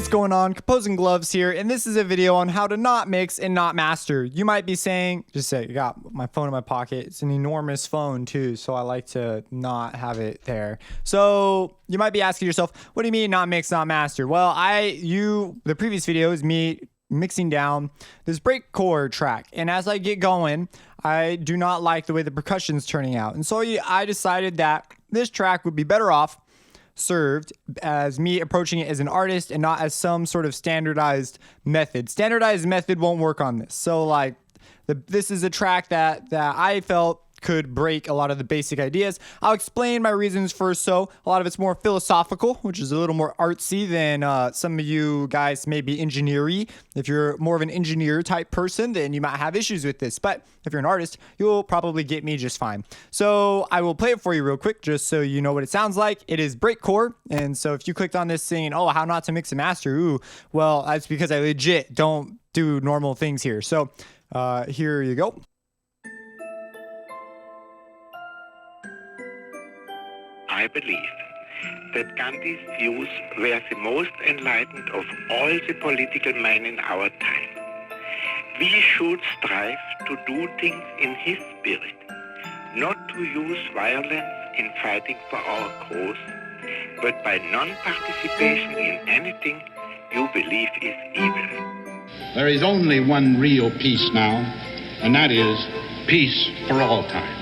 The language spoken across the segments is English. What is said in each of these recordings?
what's going on? Composing Gloves here, and this is a video on how to not mix and not master. You might be saying, just say, I got my phone in my pocket. It's an enormous phone too, so I like to not have it there. So you might be asking yourself, what do you mean not mix, not master? Well, the previous video is me mixing down this breakcore track, and as I get going, I do not like the way the percussion's turning out, and so I decided that this track would be better off served as me approaching it as an artist and not as some sort of standardized method. Standardized method won't work on this. So like this is a track that I felt could break a lot of the basic ideas. I'll explain my reasons for so. A lot of it's more philosophical, which is a little more artsy than some of you guys may be engineering. If you're more of an engineer type person, then you might have issues with this. But if you're an artist, you'll probably get me just fine. So I will play it for you real quick, just so you know what it sounds like. It is Breakcore. And so if you clicked on this saying, oh, how not to mix and master, ooh, well, that's because I legit don't do normal things here. So here you go. I believe that Gandhi's views were the most enlightened of all the political men in our time. We should strive to do things in his spirit, not to use violence in fighting for our cause, but by non-participation in anything you believe is evil. There is only one real peace now, and that is peace for all time.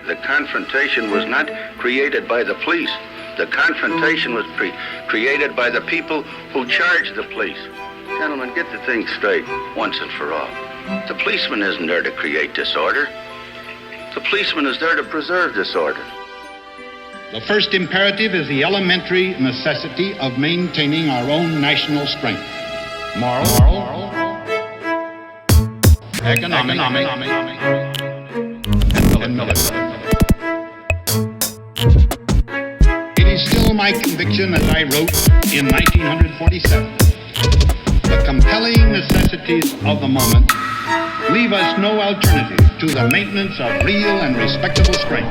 The confrontation was not created by the police. The confrontation was created by the people who charged the police. Gentlemen, get the thing straight once and for all. The policeman isn't there to create disorder. The policeman is there to preserve disorder. The first imperative is the elementary necessity of maintaining our own national strength. Moral, economic, and military. It is still my conviction, as I wrote in 1947, the compelling necessities of the moment leave us no alternative to the maintenance of real and respectable strength.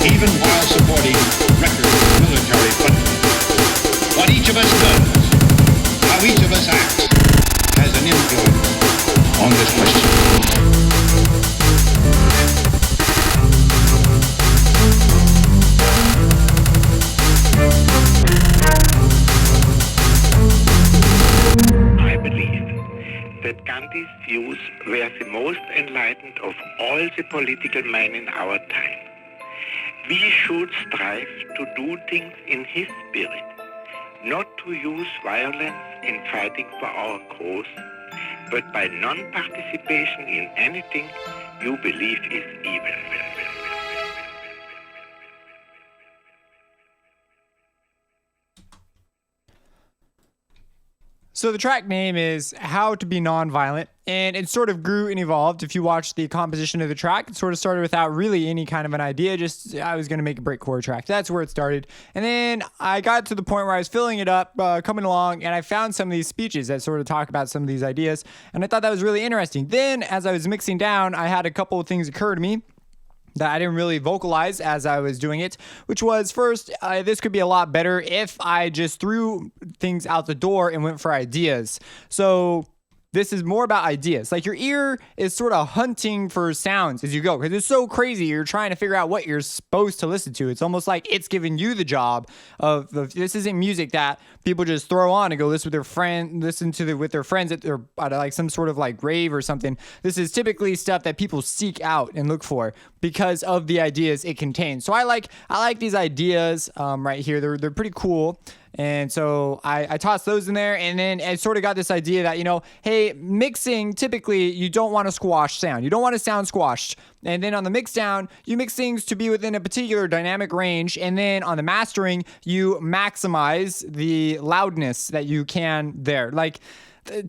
Even while supporting record military funding, what each of us does, how each of us acts, has an influence on this question. I believe that Gandhi's views were the most enlightened of all the political men in our time. We should strive to do things in his spirit, not to use violence in fighting for our cause, but by non-participation in anything you believe is evil. So the track name is How to Be Nonviolent, and it sort of grew and evolved. If you watch the composition of the track, it sort of started without really any kind of an idea. Just I was going to make a breakcore track. That's where it started. And then I got to the point where I was filling it up, coming along, and I found some of these speeches that sort of talk about some of these ideas. And I thought that was really interesting. Then as I was mixing down, I had a couple of things occur to me. that I didn't really vocalize as I was doing it, which was first, this could be a lot better if I just threw things out the door and went for ideas. So this is more about ideas. Like your ear is sort of hunting for sounds as you go because it's so crazy. You're trying to figure out what you're supposed to listen to. It's almost like it's giving you the job of this isn't music that people just throw on and go listen with their friends at like some sort of like rave or something. This is typically stuff that people seek out and look for because of the ideas it contains. So I like these ideas right here. They're pretty cool. And so I tossed those in there, and then I sort of got this idea that, hey, mixing, typically you don't want a squash sound. You don't want to sound squashed. And then on the mix down, you mix things to be within a particular dynamic range. And then on the mastering, you maximize the loudness that you can there. Like,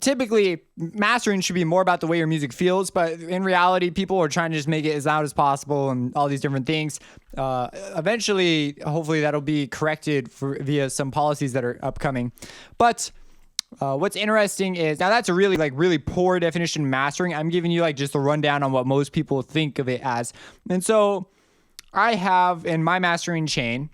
typically mastering should be more about the way your music feels, but in reality people are trying to just make it as loud as possible and all these different things. Eventually, hopefully that'll be corrected via some policies that are upcoming. But what's interesting is, now that's a really poor definition of mastering. I'm giving you like just a rundown on what most people think of it as. And so I have in my mastering chain,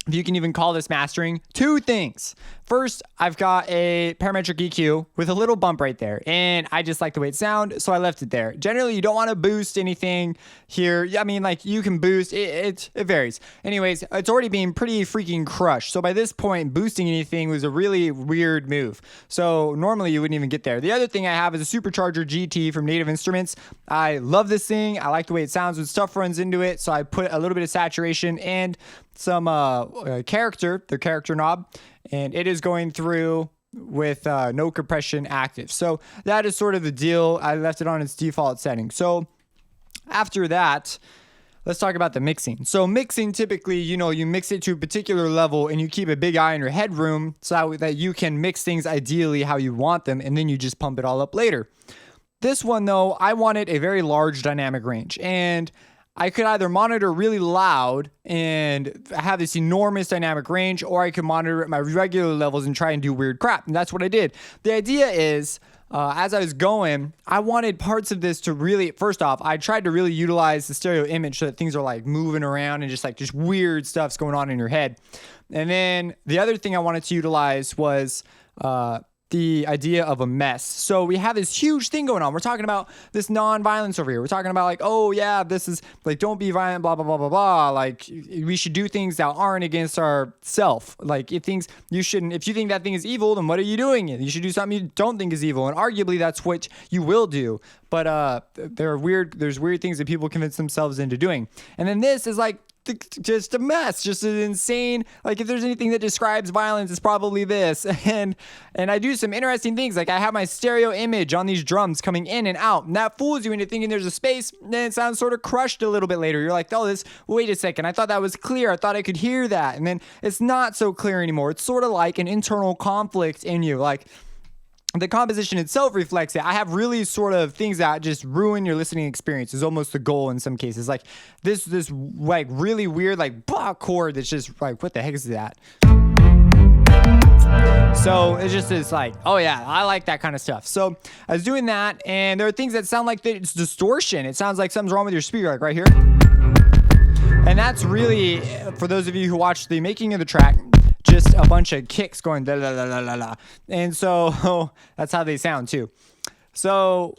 if you can even call this mastering, 2 things. First, I've got a parametric EQ with a little bump right there, and I just like the way it sounds, so I left it there. Generally, you don't want to boost anything here. I mean, like, you can boost, it varies. Anyways, it's already being pretty freaking crushed, so by this point, boosting anything was a really weird move. So normally, you wouldn't even get there. The other thing I have is a Supercharger GT from Native Instruments. I love this thing. I like the way it sounds when stuff runs into it, so I put a little bit of saturation and some their character knob, and it is going through with no compression active. So that is sort of the deal. I left it on its default setting. So after that, let's talk about the mixing. So mixing, typically, you mix it to a particular level and you keep a big eye on your headroom so that you can mix things ideally how you want them, and then you just pump it all up later. This one, though, I wanted a very large dynamic range, and I could either monitor really loud and have this enormous dynamic range, or I could monitor at my regular levels and try and do weird crap. And that's what I did. The idea is, as I was going, I wanted parts of this to really, first off, I tried to really utilize the stereo image so that things are like moving around and just weird stuff's going on in your head. And then the other thing I wanted to utilize was, the idea of a mess. So we have this huge thing going on. We're talking about this non-violence over here. We're talking about like, oh yeah, this is like, don't be violent, blah, blah, blah, blah, blah. Like, we should do things that aren't against our self. Like, if you think that thing is evil, then what are you doing? You should do something you don't think is evil. And arguably that's what you will do. But there's weird things that people convince themselves into doing. And then this is like, just a mess, just an insane, like, if there's anything that describes violence, it's probably this. And I do some interesting things, like I have my stereo image on these drums coming in and out, and that fools you into thinking there's a space. Then it sounds sort of crushed a little bit later. You're like, oh, wait a second, I thought that was clear, I thought I could hear that, and then it's not so clear anymore. It's sort of like an internal conflict in you, like the composition itself reflects it. I have really sort of things that just ruin your listening experience is almost the goal in some cases. Like this like really weird like bah chord that's just like, what the heck is that? So it's just this like, oh yeah, I like that kind of stuff. So I was doing that, and there are things that sound like it's distortion. It sounds like something's wrong with your speaker, like right here. And that's really, for those of you who watched the making of the track, just a bunch of kicks going da la la la la la, and so that's how they sound too. So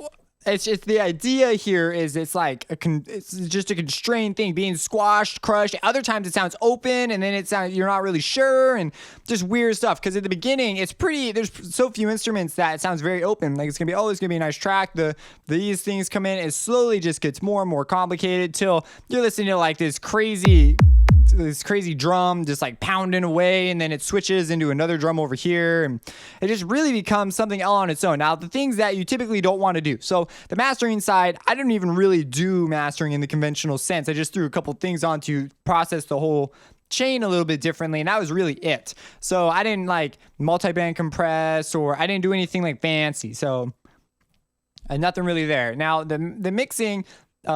it's just, the idea here is it's like it's just a constrained thing being squashed, crushed. Other times it sounds open, and then you're not really sure, and just weird stuff. Because at the beginning there's so few instruments that it sounds very open. Like it's gonna be a nice track. These things come in, it slowly just gets more and more complicated till you're listening to like this crazy drum just like pounding away, and then it switches into another drum over here, and it just really becomes something else on its own. Now, the things that you typically don't want to do. So the mastering side, I didn't even really do mastering in the conventional sense. I just threw a couple things on to process the whole chain a little bit differently, and that was really it. So I didn't like multi-band compress, or I didn't do anything like fancy. So nothing really there. Now the mixing,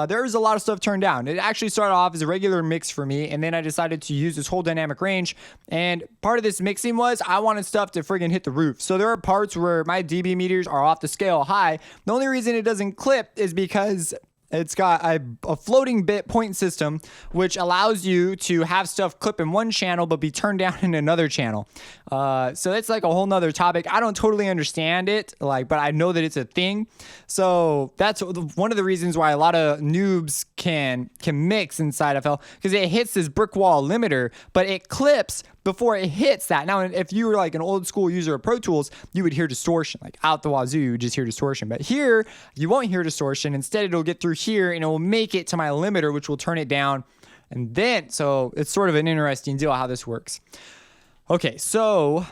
there was a lot of stuff turned down. It actually started off as a regular mix for me, and then I decided to use this whole dynamic range. And part of this mixing was I wanted stuff to friggin' hit the roof. So there are parts where my dB meters are off the scale high. The only reason it doesn't clip is because It's got a floating bit point system, which allows you to have stuff clip in one channel but be turned down in another channel. So it's like a whole nother topic. I don't totally understand it, but I know that it's a thing. So that's one of the reasons why a lot of noobs can mix inside FL, because it hits this brick wall limiter, but it clips before it hits that. Now, if you were like an old school user of Pro Tools, you would hear distortion, like out the wazoo, you would just hear distortion. But here, you won't hear distortion. Instead, it'll get through here and it will make it to my limiter, which will turn it down. And then, so it's sort of an interesting deal how this works. Okay, so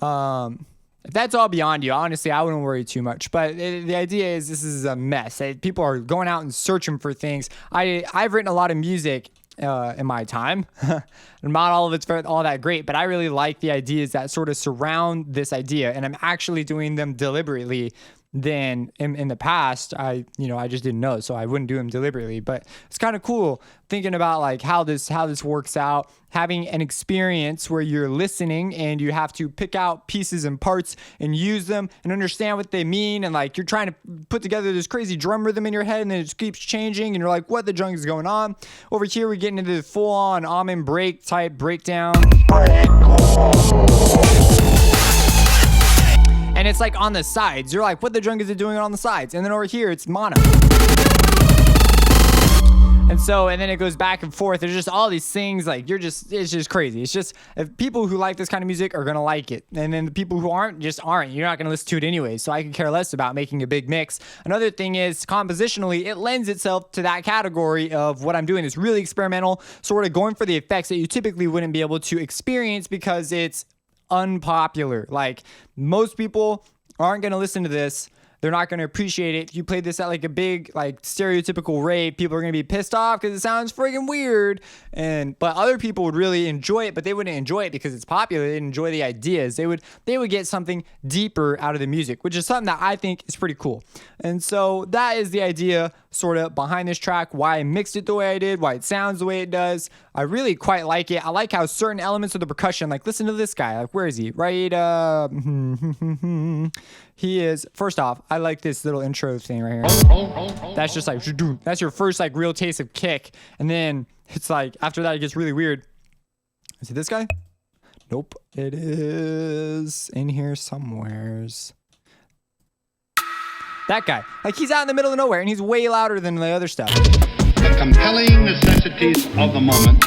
if that's all beyond you, honestly, I wouldn't worry too much. But the idea is this is a mess. People are going out and searching for things. I've written a lot of music in my time. Not all of it's all that great, but I really like the ideas that sort of surround this idea, and I'm actually doing them deliberately. Then in the past, I just didn't know, so I wouldn't do them deliberately. But it's kind of cool thinking about like how this works out, having an experience where you're listening and you have to pick out pieces and parts and use them and understand what they mean, and like you're trying to put together this crazy drum rhythm in your head, and then it just keeps changing, and you're like, what the junk is going on? Over here, we're getting into the full-on almond break type breakdown. And it's like on the sides. You're like, what the junk is it doing on the sides? And then over here, it's mono. And then it goes back and forth. There's just all these things, like it's just crazy. It's just, if people who like this kind of music are going to like it. And then the people who aren't, just aren't. You're not going to listen to it anyway. So I could care less about making a big mix. Another thing is, compositionally, it lends itself to that category of what I'm doing. It's really experimental, sort of going for the effects that you typically wouldn't be able to experience because it's unpopular. Like, most people aren't going to listen to this. They're not going to appreciate it. If you play this at like a big, like stereotypical rave, people are going to be pissed off because it sounds friggin' weird. But other people would really enjoy it, but they wouldn't enjoy it because it's popular. They'd enjoy the ideas. They would get something deeper out of the music, which is something that I think is pretty cool. And so that is the idea sort of behind this track, why I mixed it the way I did, why it sounds the way it does. I really quite like it. I like how certain elements of the percussion, like listen to this guy, like where is he? Right, he is, first off, I like this little intro thing right here. That's just like, that's your first like real taste of kick. And then it's like, after that it gets really weird. Is it this guy? Nope, it is in here somewheres. That guy, like he's out in the middle of nowhere and he's way louder than the other stuff. The compelling necessities of the moment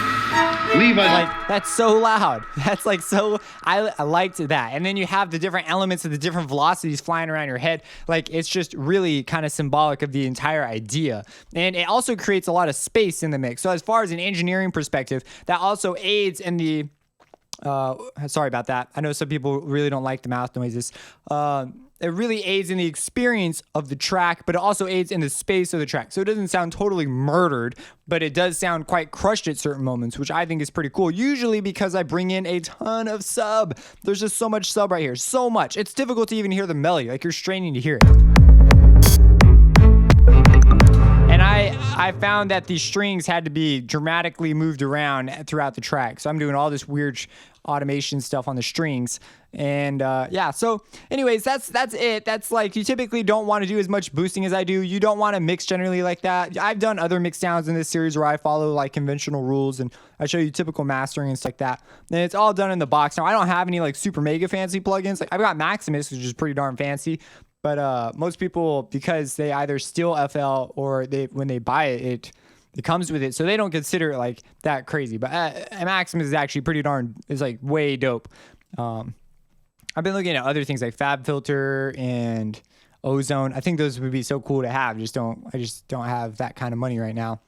leave us. Like, that's so loud. That's like so, I liked that. And then you have the different elements of the different velocities flying around your head. Like, it's just really kind of symbolic of the entire idea. And it also creates a lot of space in the mix. So as far as an engineering perspective, that also aids in the, sorry about that. I know some people really don't like the mouth noises. It really aids in the experience of the track, but it also aids in the space of the track. So it doesn't sound totally murdered, but it does sound quite crushed at certain moments, which I think is pretty cool. Usually because I bring in a ton of sub. There's just so much sub right here. So much. It's difficult to even hear the melody. Like, you're straining to hear it. And I found that these strings had to be dramatically moved around throughout the track. So I'm doing all this weird automation stuff on the strings. And yeah, so anyways, that's it. That's like, you typically don't want to do as much boosting as I do. You don't want to mix generally like that. I've done other mix downs in this series where I follow like conventional rules and I show you typical mastering and stuff like that. And it's all done in the box. Now, I don't have any like super mega fancy plugins. Like, I've got Maximus, which is pretty darn fancy. But most people, because they either steal FL or when they buy it, it comes with it. So they don't consider it like that crazy. But Maximus is actually pretty darn, is like way dope. I've been looking at other things like Fab Filter and Ozone. I think those would be so cool to have. I just don't have that kind of money right now.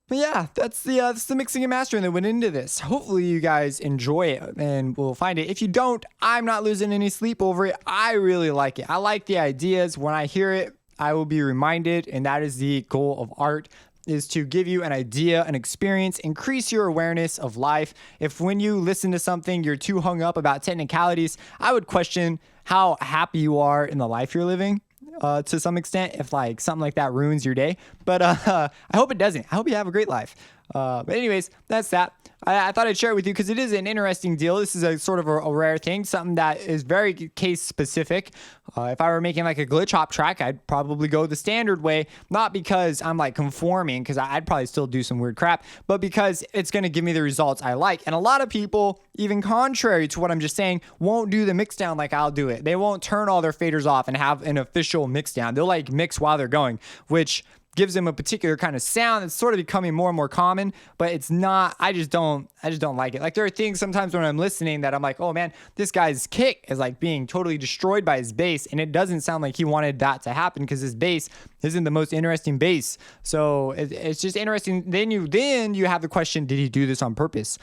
But yeah, that's the mixing and mastering that went into this. Hopefully you guys enjoy it and will find it. If you don't, I'm not losing any sleep over it. I really like it. I like the ideas. When I hear it, I will be reminded, and that is the goal of art, is to give you an idea, an experience, increase your awareness of life. If when you listen to something, you're too hung up about technicalities, I would question how happy you are in the life you're living. To some extent, if like something like that ruins your day, but I hope it doesn't. I hope you have a great life. But anyways, that's that. I thought I'd share it with you because it is an interesting deal. This is a sort of a rare thing, something that is very case specific. If I were making like a glitch hop track, I'd probably go the standard way, not because I'm like conforming, because I'd probably still do some weird crap, but because it's going to give me the results I like. And a lot of people, even contrary to what I'm just saying, won't do the mix down like I'll do it. They won't turn all their faders off and have an official mix down. They'll like mix while they're going, which gives them a particular kind of sound that's sort of becoming more and more common, but it's not, I just don't like it. Like there are things sometimes when I'm listening that I'm like, oh man, this guy's kick is like being totally destroyed by his bass. And it doesn't sound like he wanted that to happen because his bass isn't the most interesting bass. So it's just interesting. Then you have the question, did he do this on purpose?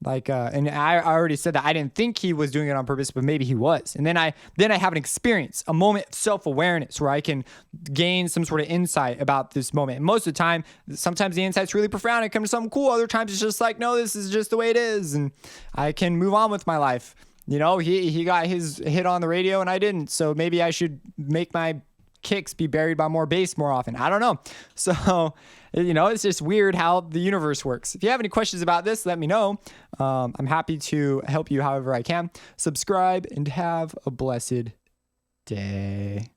Like, and I already said that I didn't think he was doing it on purpose, but maybe he was. And then I have an experience, a moment of self-awareness where I can gain some sort of insight about this moment. And most of the time, sometimes the insight's really profound. It comes to something cool. Other times it's just like, no, this is just the way it is. And I can move on with my life. You know, he got his hit on the radio and I didn't. So maybe I should make my kicks be buried by more bass more often. I don't know. So, you know, it's just weird how the universe works. If you have any questions about this, let me know. I'm happy to help you however I can. Subscribe and have a blessed day.